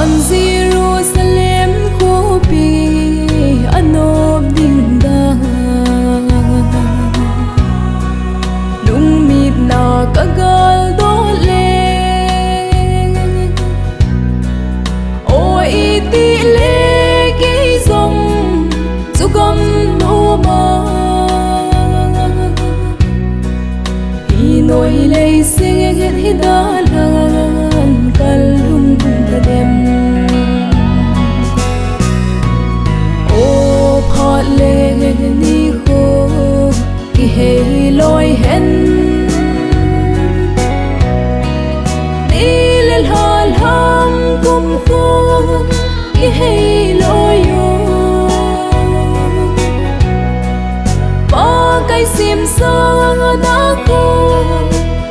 an Jerusalem khopi anop ding da lung mit na kagal do le o iti le ki zong zugam no ma hi noi le sing hi dalan kalum kadem o phat le ni kho ki hei loi hen ni lel hal ham kum kho ki hei loi yo pa kai sim sa na ko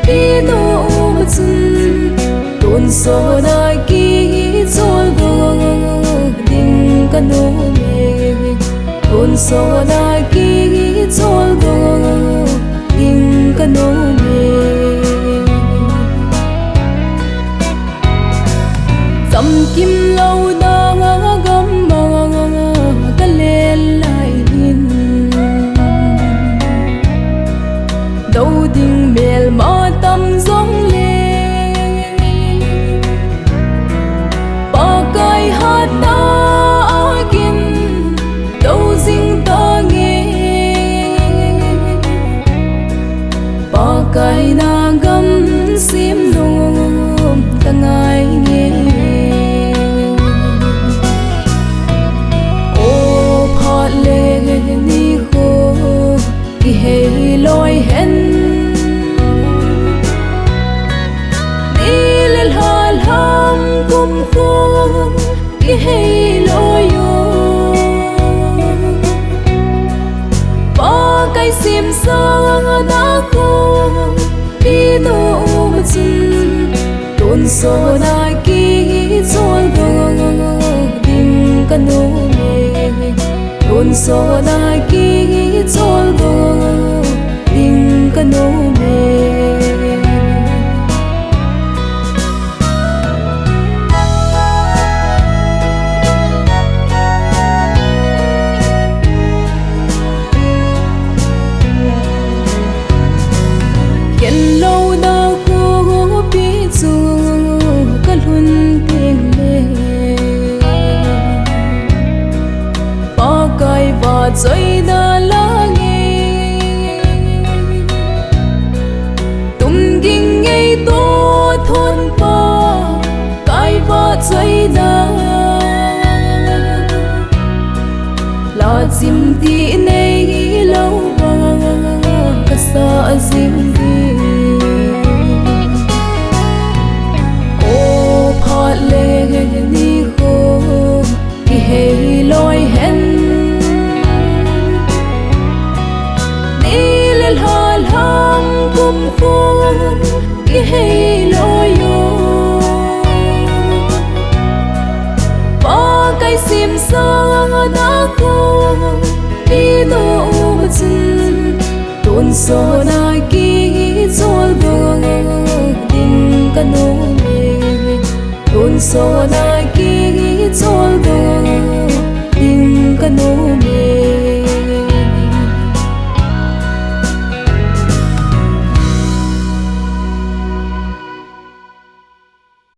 pi no machun tun so na ki chol go ding kanu me tun so na ki chol go ding kanu me sam kim lâu da gam ma ka le lai hin đâu ding mel ma tâm giống le pa kai hat ta akin đâu ding ta nghe pa kai na gam sim nom ta ngai nghe o phat le ni kho ki hei loi hen kum kho ki hei loi yo pa kai sim sa na kho pi no machun tun so na ki chol go ding kanu me tun so na ki chol go ding kanu me lâu đau khổ biết dù có luôn tiếng lệ ba cây và dây đã lá nghe tung kinh ngay to thôn ba cây và dây đã là chim tí này lâu ba cả sa dinh ni kho ki hei loi hen ni lel hal ham kum kho ki hei loi yo pa kai sim sa na kho pi no machun tun so na ki chol go ding kanu me tun so na